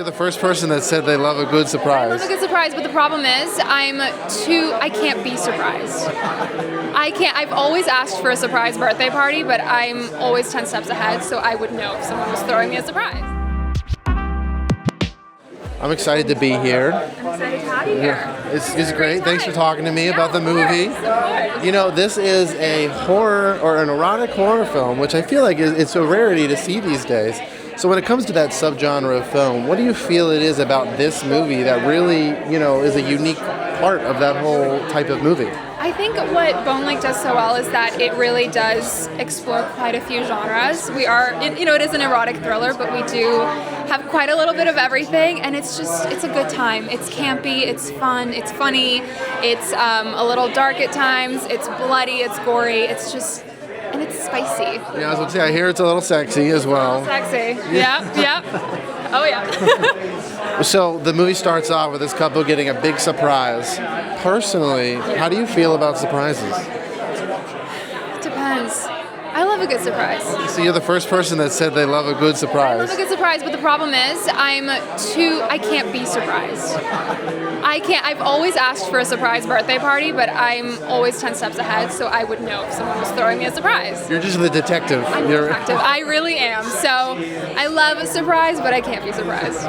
you're the first person that said they love a good surprise. I love a good surprise, but the problem is I can't be surprised. I've always asked for a surprise birthday party, but I'm always 10 steps ahead, so I would know if someone was throwing me a surprise. I'm excited to be here. I'm excited to have you here. It's great. Thanks for talking to me about the movie. Of course. You know, this is a horror or an erotic horror film, which I feel like it's a rarity to see these days. So when it comes to that subgenre of film, what do you feel it is about this movie that really, is a unique part of that whole type of movie? I think what Bone Lake does so well is that it really does explore quite a few genres. It is an erotic thriller, but we do have quite a little bit of everything, and it's a good time. It's campy, it's fun, it's funny, it's a little dark at times, it's bloody, it's gory, and it's spicy. Yeah, I was going to say, I hear it's a little sexy as well. Sexy. Yep. Oh, yeah. So the movie starts off with this couple getting a big surprise. Personally, how do you feel about surprises? Depends. I love a good surprise. So you're the first person that said they love a good surprise. I love a good surprise, but the problem is I can't be surprised. I've always asked for a surprise birthday party, but I'm always 10 steps ahead, so I would know if someone was throwing me a surprise. You're just the detective. I'm the detective. I really am. So I love a surprise, but I can't be surprised.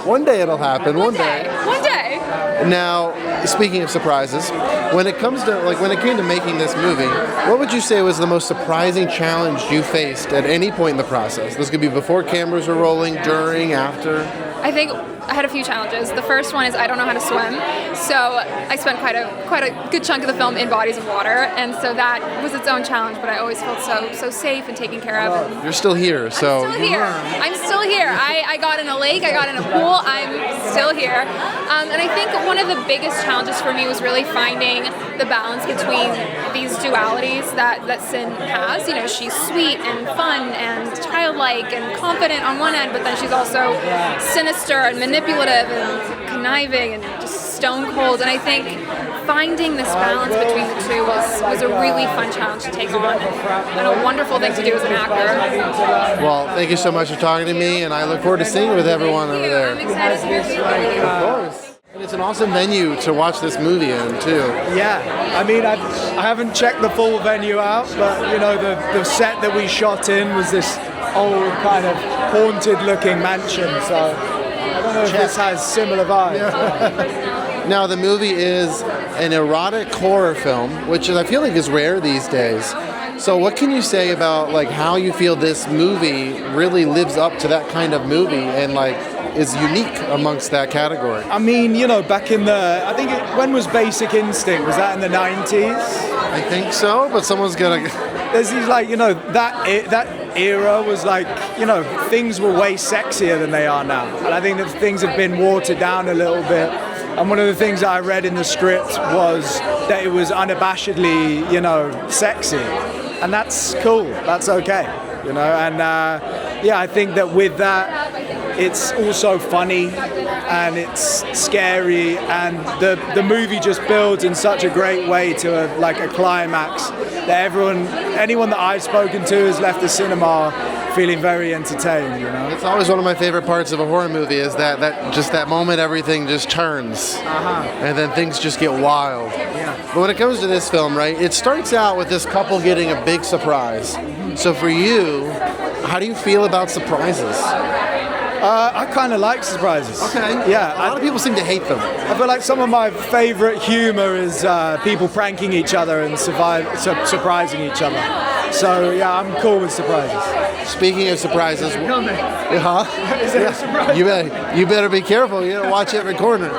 One day it'll happen. One day. One day. Now, speaking of surprises, when it came to making this movie, what would you say was the most surprising challenge you faced at any point in the process? This could be before cameras were rolling, during, after. I think I had a few challenges. The first one is I don't know how to swim, so I spent quite a good chunk of the film in bodies of water, and so that was its own challenge. But I always felt so safe and taken care of. And you're still here, so I'm still here. I got in a lake, I got in a pool. I'm still here, and I think one of the biggest challenges for me was really finding the balance between these dualities that Sin has. She's sweet and fun and childlike and confident on one end, but then she's also sinister and manipulative and conniving and just stone cold. And I think finding this balance between the two was a really fun challenge to take on and a wonderful thing to do as an actor. Well, thank you so much for talking to me, and I look forward to seeing it with everyone over there. I'm excited to hear from you. Of course. And it's an awesome venue to watch this movie in, too. Yeah, I mean, I haven't checked the full venue out, but, the set that we shot in was this old kind of haunted-looking mansion, so I don't know if this has similar vibes. Yeah. Now, the movie is an erotic horror film, which I feel like is rare these days. So what can you say about how you feel this movie really lives up to that kind of movie and is unique amongst that category? I mean, back in when was Basic Instinct? Was that in the 90s? I think so, but someone's gonna... There's these that era was things were way sexier than they are now. And I think that things have been watered down a little bit. And one of the things that I read in the script was that it was unabashedly, sexy. And that's cool. That's okay. And I think that with that, it's also funny and it's scary, and the movie just builds in such a great way to a climax that anyone that I've spoken to has left the cinema feeling very entertained. It's always one of my favorite parts of a horror movie is that moment everything just turns, and then things just get wild. Yeah. But when it comes to this film, right, it starts out with this couple getting a big surprise. So for you, how do you feel about surprises? I kind of like surprises. Okay. Yeah. A lot of people seem to hate them. I feel like some of my favorite humor is people pranking each other and surprising each other. So yeah, I'm cool with surprises. Speaking of surprises, Is there a surprise? You better be careful. Watch every corner.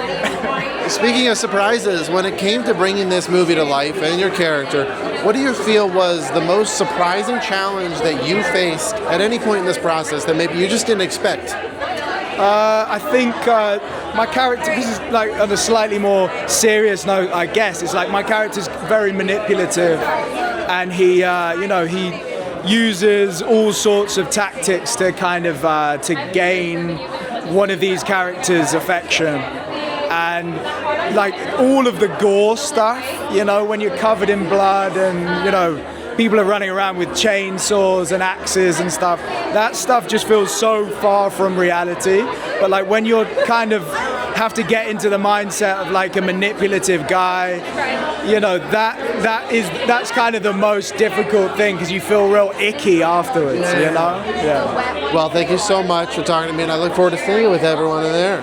Speaking of surprises, when it came to bringing this movie to life and your character, what do you feel was the most surprising challenge that you faced at any point in this process that maybe you just didn't expect? I think my character, this is on a slightly more serious note, I guess, it's my character's very manipulative, and he uses all sorts of tactics to kind of to gain one of these characters' affection. And all of the gore stuff, when you're covered in blood and people are running around with chainsaws and axes and stuff. That stuff just feels so far from reality. But like when you're kind of have to get into the mindset of like a manipulative guy, you know, that's kind of the most difficult thing, because you feel real icky afterwards, you know? Yeah. Well, thank you so much for talking to me, and I look forward to seeing it with everyone in there.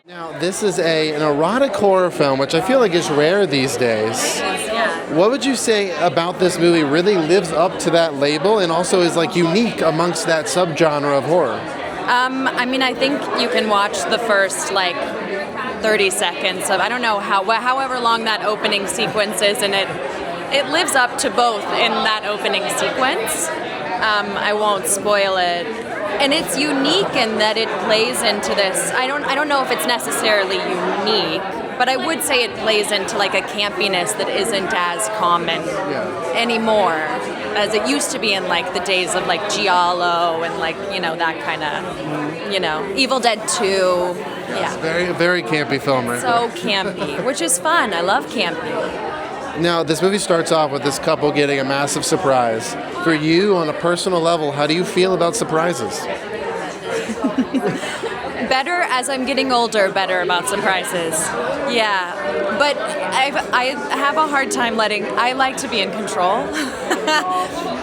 Now, this is an erotic horror film, which I feel like is rare these days. What would you say about this movie really lives up to that label and also is like unique amongst that subgenre of horror? I mean, I think you can watch the first like 30 seconds of, I don't know however long that opening sequence is, and it lives up to both in that opening sequence. I won't spoil it. And it's unique in that it plays into this. I don't know if it's necessarily unique, but I would say it plays into like a campiness that isn't as common anymore as it used to be in like the days of like Giallo and like, you know, that kind of, you know, Evil Dead 2. Yeah. Very, very campy film, right? So campy, which is fun. I love campy. Now, this movie starts off with this couple getting a massive surprise. For you, on a personal level, how do you feel about surprises? Better as I'm getting older, better about surprises. Yeah, but I have a hard time I like to be in control.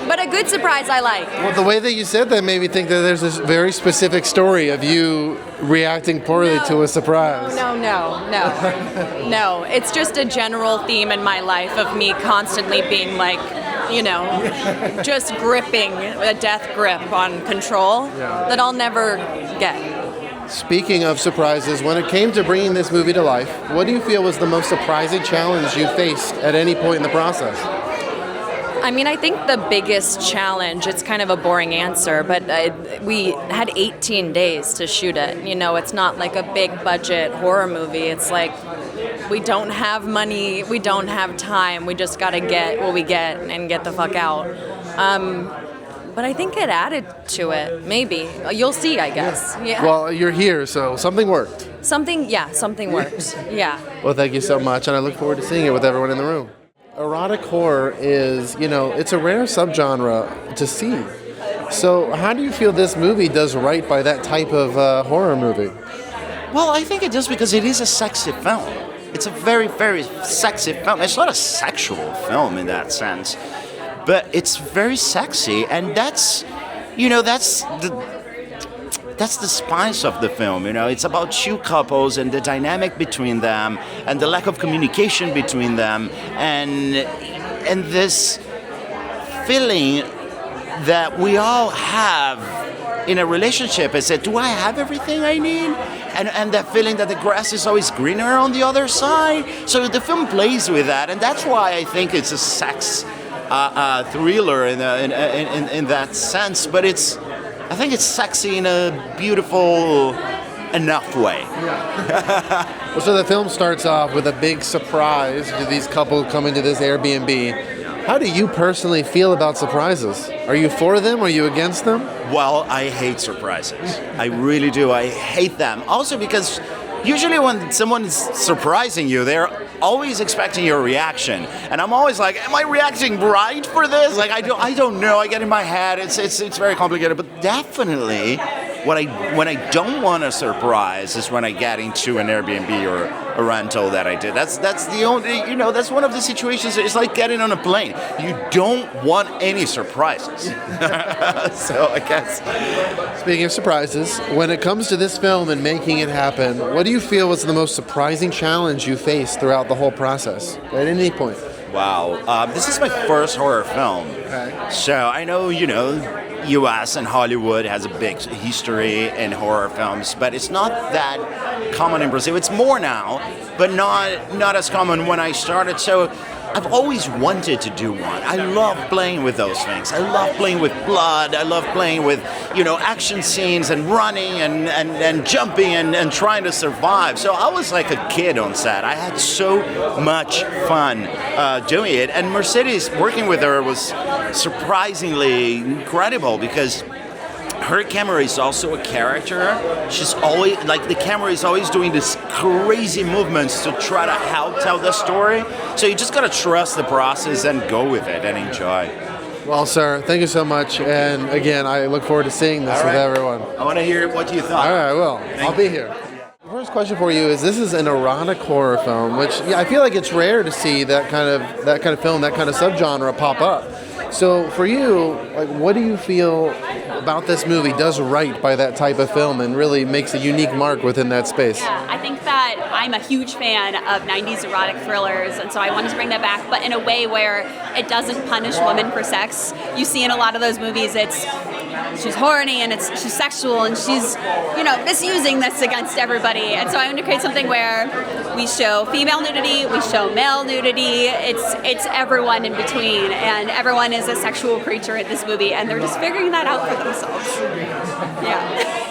But a good surprise I like. Well, the way that you said that made me think that there's this very specific story of you reacting poorly to a surprise. No. It's just a general theme in my life of me constantly being like, you know, just gripping a death grip on control that I'll never get. Speaking of surprises, when it came to bringing this movie to life, what do you feel was the most surprising challenge you faced at any point in the process? I mean, I think the biggest challenge, it's kind of a boring answer, but we had 18 days to shoot it. You know, it's not like a big budget horror movie. It's like we don't have money, we don't have time, we just got to get what we get and get the fuck out. But I think it added to it, maybe. You'll see, I guess. Yeah. Well, you're here, so something worked. Something worked. Yeah. Well, thank you so much, and I look forward to seeing it with everyone in the room. Erotic horror is, you know, it's a rare subgenre to see. So how do you feel this movie does right by that type of horror movie? Well, I think it does because it is a sexy film. It's a very, very sexy film. It's not a sexual film in that sense, but it's very sexy, and that's the spice of the film. You know, it's about two couples and the dynamic between them, and the lack of communication between them, and this feeling that we all have in a relationship. I said, do I have everything I need? And that feeling that the grass is always greener on the other side. So the film plays with that, and that's why I think it's a sex thriller in that sense. But I think it's sexy in a beautiful enough way. Well, so the film starts off with a big surprise to these couple coming to this Airbnb. How do you personally feel about surprises? Are you for them? Are you against them? Well, I hate surprises. I really do. I hate them. Also because usually when someone is surprising you, they're always expecting your reaction. And I'm always like, am I reacting right for this? Like, I don't know. I get in my head. It's very complicated. But definitely, when I don't want a surprise is when I get into an Airbnb or a rental that I did. That's the only, that's one of the situations. It's like getting on a plane. You don't want any surprises. So I guess. Speaking of surprises, when it comes to this film and making it happen, what do you feel was the most surprising challenge you faced throughout the whole process at any point? Wow. This is my first horror film. Okay. So I know, U.S. and Hollywood has a big history in horror films, but it's not that common in Brazil. It's more now, but not as common when I started. So I've always wanted to do one. I love playing with those things. I love playing with blood. I love playing with, action scenes and running and jumping and trying to survive. So I was like a kid on set. I had so much fun doing it. And Mercedes, working with her was surprisingly incredible because her camera is also a character. She's always, like, the camera is always doing these crazy movements to try to help tell the story. So you just gotta trust the process and go with it and enjoy. Well, sir, thank you so much. And again, I look forward to seeing this with everyone. I want to hear what you thought. All right, I will. I'll be here. The first question for you is: this is an erotic horror film, which I feel like it's rare to see that kind of film, that kind of subgenre pop up. So for you, like, what do you feel about this movie does right by that type of film and really makes a unique mark within that space? Yeah, I think that I'm a huge fan of 90s erotic thrillers, and so I wanted to bring that back, but in a way where it doesn't punish women for sex. You see in a lot of those movies, she's horny and she's sexual and she's, misusing this against everybody. And so I want to create something where we show female nudity, we show male nudity. It's everyone in between, and everyone is a sexual creature in this movie, and they're just figuring that out for themselves. Yeah.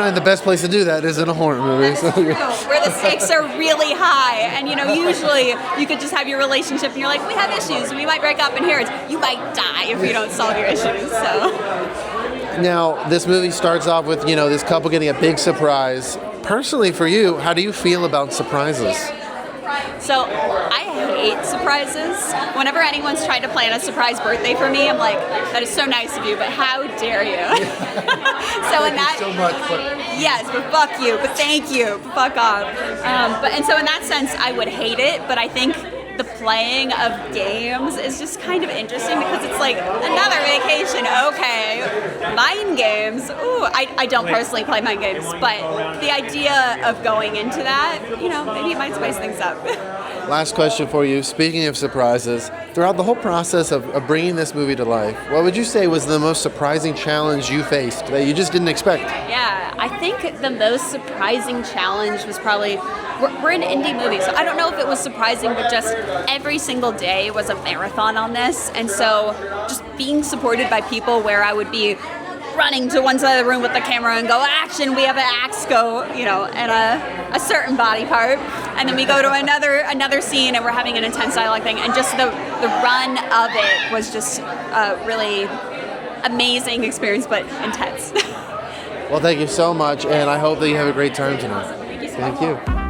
And the best place to do that is in a horror movie. So, where the stakes are really high, and usually you could just have your relationship and you're like, we have issues, we might break up, and here you might die if you don't solve your issues. So now this movie starts off with this couple getting a big surprise. Personally, for you, how do you feel about surprises? So I hate surprises. Whenever anyone's tried to plan a surprise birthday for me, I'm like, that is so nice of you, but how dare you? So in that, so much, but yes, but fuck you, but thank you, but fuck off. And so in that sense, I would hate it, but I think the playing of games is just kind of interesting because it's like another vacation. Okay, mind games. Ooh, I don't personally play mind games, but the idea of going into that, maybe it might spice things up. Last question for you. Speaking of surprises, throughout the whole process of bringing this movie to life, what would you say was the most surprising challenge you faced that you just didn't expect? Yeah, I think the most surprising challenge was probably, we're an indie movie, so I don't know if it was surprising, but just every single day was a marathon on this. And so just being supported by people where I would be running to one side of the room with the camera and go, action, we have an axe go, and a certain body part. And then we go to another scene and we're having an intense dialogue thing. And just the run of it was just a really amazing experience, but intense. Well, thank you so much, and I hope that you have a great time tonight. Thank you so much. Thank you.